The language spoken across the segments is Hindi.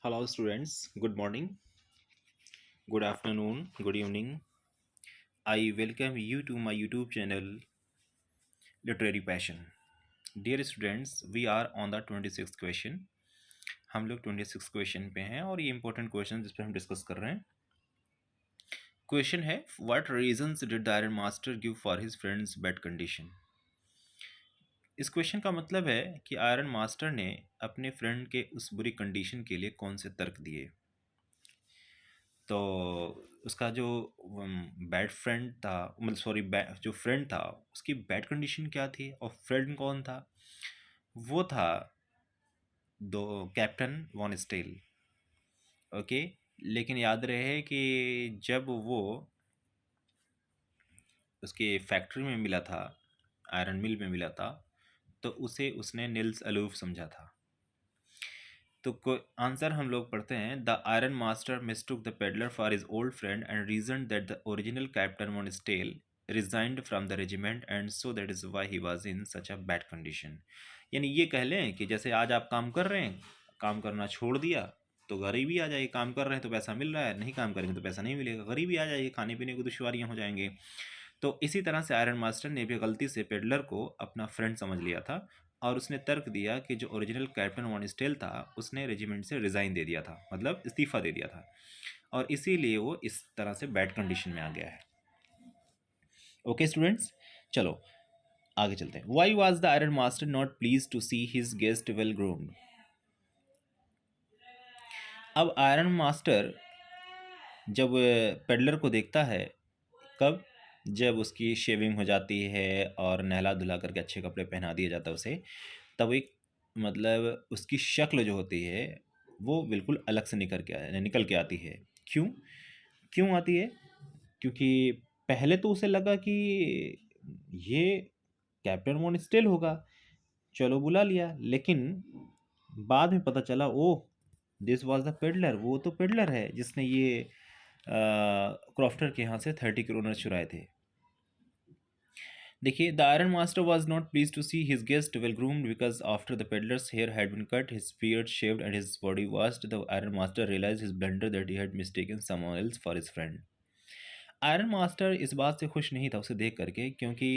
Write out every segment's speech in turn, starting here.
Hello, students. Good morning, good afternoon, good evening. I welcome you to my YouTube channel, Literary Passion. Dear students, we are on the 26th question. हम लोग 26 क्वेश्चन पे हैं और ये इंपॉर्टेंट क्वेश्चन जिस पे हम डिस्कस कर रहे हैं. क्वेश्चन है, what reasons did the iron master give for his friends bad condition. इस क्वेश्चन का मतलब है कि आयरन मास्टर ने अपने फ्रेंड के उस बुरी कंडीशन के लिए कौन से तर्क दिए. तो उसका जो बैड फ्रेंड था, मतलब सॉरी, जो फ्रेंड था उसकी बैड कंडीशन क्या थी और फ्रेंड कौन था? वो था दो कैप्टन वॉन स्टेल. ओके. लेकिन याद रहे कि जब वो उसके फैक्ट्री में मिला था, आयरन मिल में मिला था, तो उसे उसने निल्स अलूफ समझा था. तो आंसर हम लोग पढ़ते हैं. The iron master mistook the pedlar for his old friend and reason that the original captain one Stahle resigned from the regiment and so that is why he was in such a bad condition. यानी ये कह लें कि जैसे आज आप काम कर रहे हैं, काम करना छोड़ दिया तो गरीबी आ जाएगी. काम कर रहे हैं तो पैसा मिल रहा है, नहीं काम करेंगे तो पैसा नहीं मिलेगा, गरीबी आ जाएगी, खाने पीने की दुश्वारियाँ हो जाएंगी. तो इसी तरह से आयरन मास्टर ने भी गलती से पेडलर को अपना फ्रेंड समझ लिया था और उसने तर्क दिया कि जो ओरिजिनल कैप्टन वॉन स्टेल था उसने रेजिमेंट से रिज़ाइन दे दिया था, मतलब इस्तीफ़ा दे दिया था, और इसीलिए वो इस तरह से बैड कंडीशन में आ गया है. ओके स्टूडेंट्स, चलो आगे चलते हैं. Why was the iron master not please to see his guest well groomed. अब आयरन मास्टर जब पेडलर को देखता है, कब? जब उसकी शेविंग हो जाती है और नहला धुला करके अच्छे कपड़े पहना दिया जाता है उसे, तब एक मतलब उसकी शक्ल जो होती है वो बिल्कुल अलग से निकल के आती है. क्यों? क्यों आती है? क्योंकि पहले तो उसे लगा कि ये कैप्टन वॉन स्टेल होगा, चलो बुला लिया, लेकिन बाद में पता चला oh this was the peddler. वो तो पेडलर है जिसने ये क्रॉफ्टर के यहाँ से 30 करोनर चुराए थे. देखिए, the iron master was not please to see his guest well groomed because after the peddler's hair had been cut, his beard shaved and his body washed, the iron master realized his blunder that he had mistaken someone else for his friend. Iron master इस बात से खुश नहीं था उसे देख करके, क्योंकि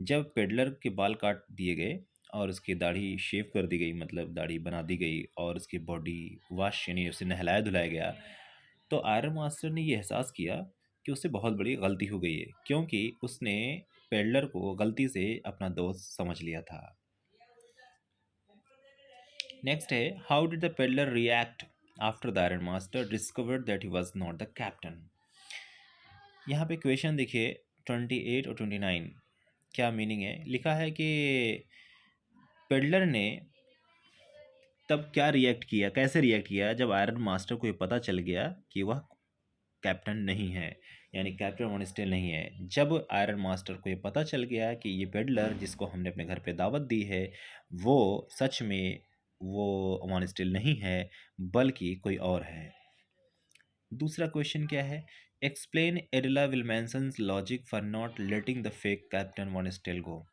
जब पेडलर के बाल काट दिए गए और उसकी दाढ़ी शेव कर दी गई, मतलब दाढ़ी बना दी गई, और उसकी बॉडी वाश यानी उसे नहलाया धुलाया गया, तो आयरन मास्टर ने ये एहसास किया कि उससे बहुत बड़ी गलती हो गई है, क्योंकि उसने पेडलर को गलती से अपना दोस्त समझ लिया था. नेक्स्ट है, how did the peddler react after the iron master discovered that he was not the captain. यहाँ पे क्वेश्चन देखिए 28 और 29, क्या मीनिंग है. लिखा है कि पेडलर ने तब क्या रिएक्ट किया, कैसे रिएक्ट किया जब आयरन मास्टर को ये पता चल गया कि वह कैप्टन नहीं है, यानी कैप्टन वन स्टेल नहीं है. जब आयरन मास्टर को ये पता चल गया कि ये पेडलर जिसको हमने अपने घर पे दावत दी है वो सच में वो वन स्टेल नहीं है बल्कि कोई और है. दूसरा क्वेश्चन क्या है, explain Edla Willmansson's logic for not letting the fake captain one Stahle go.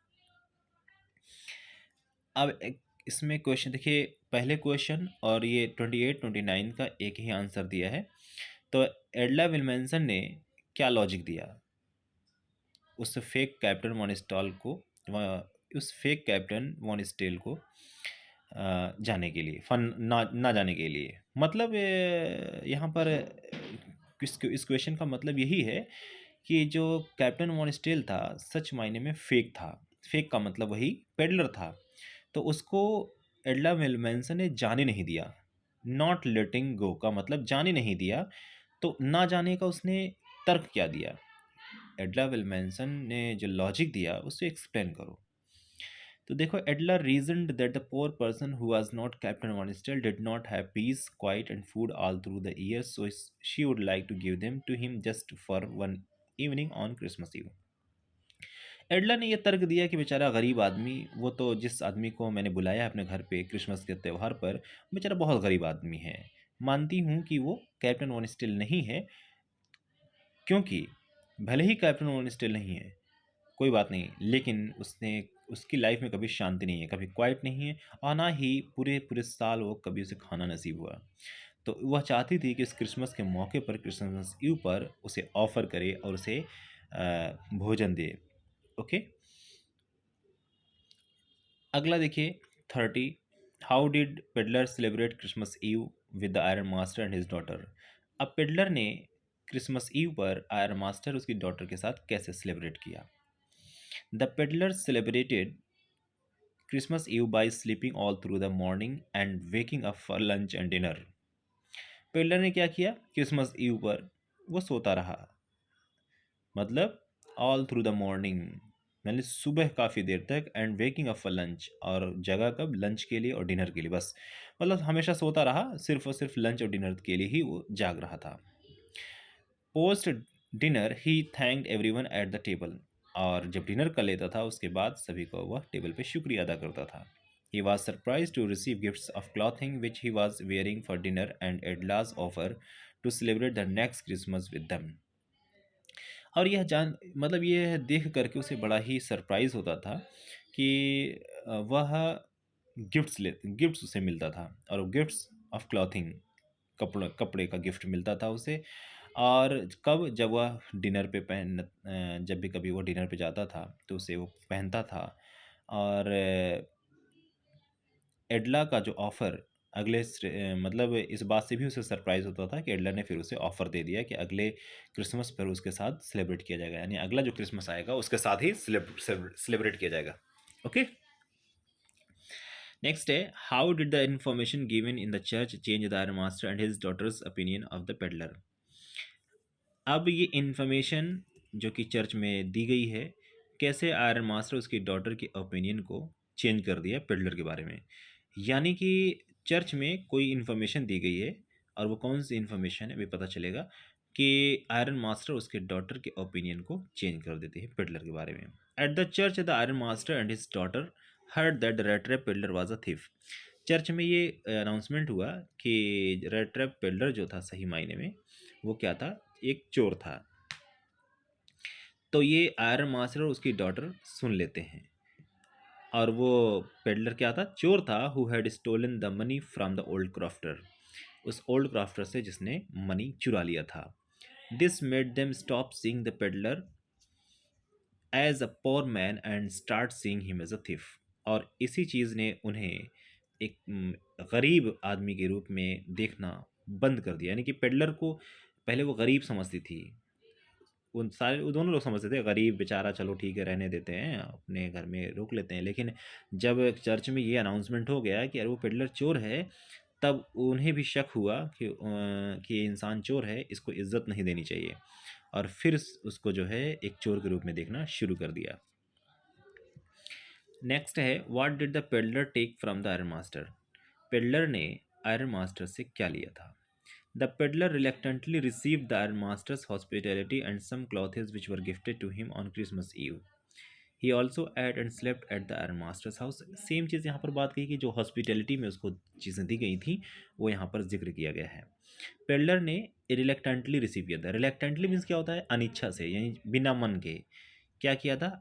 अब इसमें क्वेश्चन देखिए, पहले क्वेश्चन और ये 28 29 का एक ही आंसर दिया है. तो एडला विलमेंसन ने क्या लॉजिक दिया उस फेक कैप्टन वन स्टॉल को, उस फेक कैप्टन वन स्टेल को जाने के लिए, फन ना जाने के लिए. मतलब यहाँ पर इस क्वेश्चन का मतलब यही है कि जो कैप्टन वन स्टेल था सच मायने में फेक था. फेक का मतलब वही पेडलर था, तो उसको एडला विलमेंसन ने जाने नहीं दिया. नॉट लेटिंग गो का मतलब जाने नहीं दिया. तो ना जाने का उसने तर्क क्या दिया, एडला विलमेंसन ने जो लॉजिक दिया उसे एक्सप्लेन करो. तो देखो, Edla reasoned that the poor person who was not captain one stale did not have peace quiet and food all through the year, so she would like to give them to him just for one evening on Christmas Eve. Edla ने यह तर्क दिया कि बेचारा गरीब आदमी, वो तो जिस आदमी को मैंने बुलाया अपने घर पे क्रिसमस के त्यौहार पर, बेचारा बहुत गरीब आदमी है. मानती हूँ कि वो कैप्टन वन स्टेल नहीं है, क्योंकि भले ही कैप्टन वन स्टेल नहीं है कोई बात नहीं, लेकिन उसकी लाइफ में कभी शांति नहीं है, कभी क्वाइट नहीं है, और ना ही पूरे पूरे साल वो कभी उसे खाना नसीब हुआ। तो वह चाहती थी कि इस क्रिसमस के मौके पर, क्रिसमस ईव पर उसे ऑफ़र करे और उसे भोजन दे। ओके, अगला देखिए 30। How did peddler celebrate Christmas Eve with the iron master and his daughter. अब पेडलर ने क्रिसमस ईव पर आयरन मास्टर उसकी डॉटर के साथ कैसे सेलिब्रेट किया। The peddler celebrated Christmas Eve by sleeping all through the morning and waking up for lunch and dinner। Peddler ने क्या किया, क्रिसमस ईव पर वो सोता रहा, मतलब ऑल थ्रू द मॉर्निंग, मैंने सुबह काफ़ी देर तक, and waking up for lunch, और जगह कब, लंच के लिए और डिनर के लिए, बस मतलब हमेशा सोता रहा, सिर्फ और सिर्फ लंच और डिनर के लिए ही वो जाग रहा था। Post dinner he thanked everyone at the table, और जब डिनर कर लेता था उसके बाद सभी को वह टेबल पे शुक्रिया अदा करता था। He was surprised to receive gifts of clothing which he was wearing for dinner and Edla's offer to celebrate the next Christmas with them। और यह जान मतलब यह देख करके उसे बड़ा ही सरप्राइज होता था कि वह गिफ्ट्स उसे मिलता था, और गिफ्ट्स ऑफ क्लॉथिंग, कपड़े का गिफ्ट मिलता था उसे। और कब, जब वह डिनर पे जब भी कभी वो डिनर पे जाता था तो उसे वो पहनता था। और एडला का जो ऑफ़र मतलब इस बात से भी उसे सरप्राइज़ होता था कि एडलर ने फिर उसे ऑफ़र दे दिया कि अगले क्रिसमस पर उसके साथ सेलिब्रेट किया जाएगा, यानी अगला जो क्रिसमस आएगा उसके साथ ही सेलिब्रेट किया जाएगा। ओके, नेक्स्ट है, how did the information given in the church change the iron master and his daughter's opinion of the peddler. अब ये इन्फॉर्मेशन जो कि चर्च में दी गई है, कैसे आयरन मास्टर उसकी डॉटर के ओपिनियन को चेंज कर दिया पेडलर के बारे में। यानी कि चर्च में कोई इन्फॉर्मेशन दी गई है, और वो कौन सी इन्फॉर्मेशन है, भी पता चलेगा कि आयरन मास्टर उसके डॉटर के ओपिनियन को चेंज कर देते हैं पेडलर के बारे में। At the church the iron master and his daughter heard that the red trap peddler was a thief. Church में ये अनाउंसमेंट हुआ कि रेड ट्रैप पेडलर जो था सही मायने में वो क्या था, एक चोर था। तो ये आयरन मास्टर और उसकी डॉटर सुन लेते हैं, और वो पेडलर क्या था, चोर था, who had stolen the money from the old crafter, उस ओल्ड क्राफ्टर से जिसने मनी चुरा लिया था। This made them stop seeing the peddler as a poor man and start seeing him as a thief. और इसी चीज़ ने उन्हें एक गरीब आदमी के रूप में देखना बंद कर दिया, यानी कि पेडलर को पहले वो गरीब समझती थी, उन सारे वो दोनों लोग समझते थे गरीब बेचारा, चलो ठीक है रहने देते हैं, अपने घर में रोक लेते हैं। लेकिन जब चर्च में ये अनाउंसमेंट हो गया कि अरे वो पेडलर चोर है, तब उन्हें भी शक हुआ कि ये इंसान चोर है, इसको इज्जत नहीं देनी चाहिए, और फिर उसको जो है एक चोर के रूप में देखना शुरू कर दिया। नेक्स्ट है, what did the peddler take from the iron master. Peddler ने आयरन मास्टर से क्या लिया था। The peddler reluctantly received the Iron Master's hospitality and some clothes which were gifted to him on Christmas Eve. He also ate and slept at the Iron Master's house। Same चीज़ यहाँ पर बात की कि जो हॉस्पिटैलिटी में उसको चीज़ें दी गई थी वो यहाँ पर जिक्र किया गया है। पेडलर ने रिलेक्टेंटली रिसीव किया था। रिलेक्टेंटली मीन्स क्या होता है, अनिच्छा से, यानी बिना मन के क्या किया था,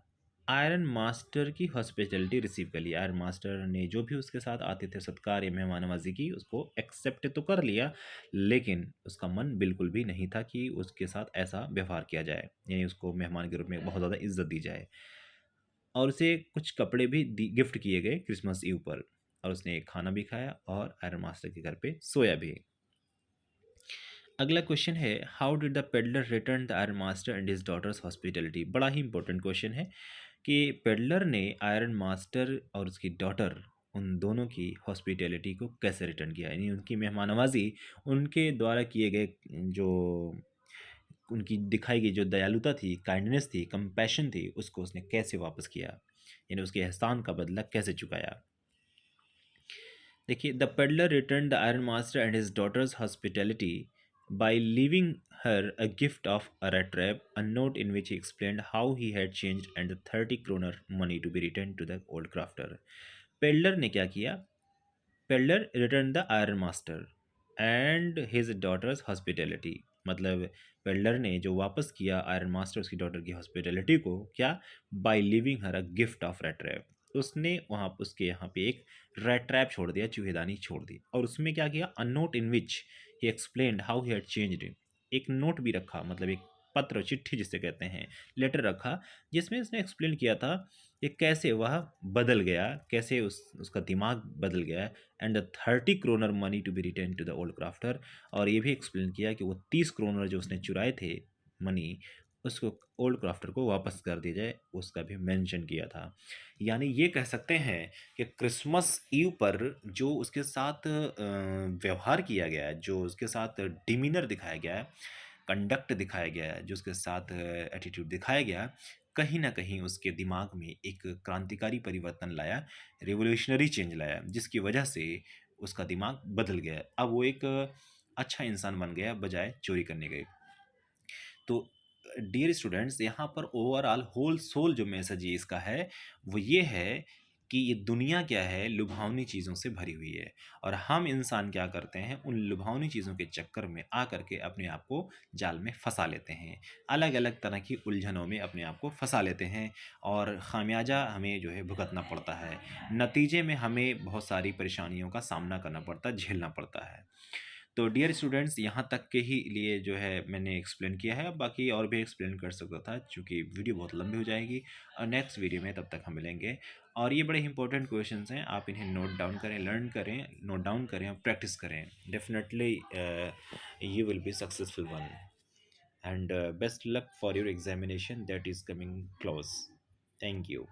आयरन मास्टर की हॉस्पिटैलिटी रिसीव कर लिया। आयरन मास्टर ने जो भी उसके साथ आते थे सत्कार या मेहमान नवाजी की, उसको एक्सेप्ट तो कर लिया, लेकिन उसका मन बिल्कुल भी नहीं था कि उसके साथ ऐसा व्यवहार किया जाए, यानी उसको मेहमान के रूप में बहुत ज़्यादा इज्जत दी जाए। और उसे कुछ कपड़े भी गिफ्ट किए गए क्रिसमस ईव पर, और उसने खाना भी खाया और आयरन मास्टर के घर पे सोया भी। अगला क्वेश्चन है, how did the peddler return the iron master and his daughter's hospitality. बड़ा ही इंपॉर्टेंट क्वेश्चन है कि पेडलर ने आयरन मास्टर और उसकी डॉटर, उन दोनों की हॉस्पिटैलिटी को कैसे रिटर्न किया, यानी उनकी मेहमान नवाजी, उनके द्वारा किए गए जो उनकी दिखाई गई जो दयालुता थी, काइंडनेस थी, कंपैशन थी, उसको उसने कैसे वापस किया, यानी उसके एहसान का बदला कैसे चुकाया। देखिए, the peddler return the iron master and his daughter's hospitality by leaving her a gift of a rat trap, a note in which he explained how he had changed, and the 30 kroner money to be returned to the old crafter। Peddler ने क्या किया, peddler return the iron master and his daughter's hospitality, मतलब वेल्डर ने जो वापस किया आयरन मास्टर उसकी डॉटर की हॉस्पिटैलिटी को, क्या, by leaving her a gift of red trap. उसने वहाँ उसके यहाँ पे एक रेड ट्रैप छोड़ दिया, चूहेदानी छोड़ दी, और उसमें क्या किया, a note in which he explained how he had changed. एक नोट भी रखा, मतलब एक पत्र, चिट्ठी जिसे कहते हैं, लेटर रखा, जिसमें उसने एक्सप्लेन किया था कि कैसे वह बदल गया, कैसे उसका दिमाग बदल गया। And the 30 kronor money to be return to the old crafter. और ये भी एक्सप्लेन किया कि वो 30 क्रोनर जो उसने चुराए थे मनी, उसको ओल्ड क्राफ्टर को वापस कर दिया जाए, उसका भी मेंशन किया था। यानी ये कह सकते हैं कि क्रिसमस ईव पर जो उसके साथ व्यवहार किया गया है, जो उसके साथ डिमीनर दिखाया गया है, कंडक्ट दिखाया गया है, जो उसके साथ एटीट्यूड दिखाया गया, कहीं ना कहीं उसके दिमाग में एक क्रांतिकारी परिवर्तन लाया, रिवोल्यूशनरी चेंज लाया, जिसकी वजह से उसका दिमाग बदल गया। अब वो एक अच्छा इंसान बन गया बजाय चोरी करने के। तो डियर स्टूडेंट्स, यहाँ पर ओवरऑल होल सोल जो मैसेज ये इसका है वो ये है कि ये दुनिया क्या है, लुभावनी चीज़ों से भरी हुई है, और हम इंसान क्या करते हैं, उन लुभावनी चीज़ों के चक्कर में आ करके अपने आप को जाल में फंसा लेते हैं, अलग अलग तरह की उलझनों में अपने आप को फंसा लेते हैं, और खामियाजा हमें जो है भुगतना पड़ता है। नतीजे में हमें बहुत सारी परेशानियों का सामना करना पड़ता है, झेलना पड़ता है। तो डियर स्टूडेंट्स, यहाँ तक के ही लिए जो है मैंने एक्सप्लेन किया है, बाकी और भी एक्सप्लेन कर सकता था, क्योंकि वीडियो बहुत लंबी हो जाएगी। और नेक्स्ट वीडियो में तब तक हम मिलेंगे। और ये बड़े इंपॉर्टेंट क्वेश्चंस हैं, आप इन्हें नोट डाउन करें, लर्न करें, नोट डाउन करें और प्रैक्टिस करें। Definitely you will be successful one. And best luck for your examination that is coming close. Thank you.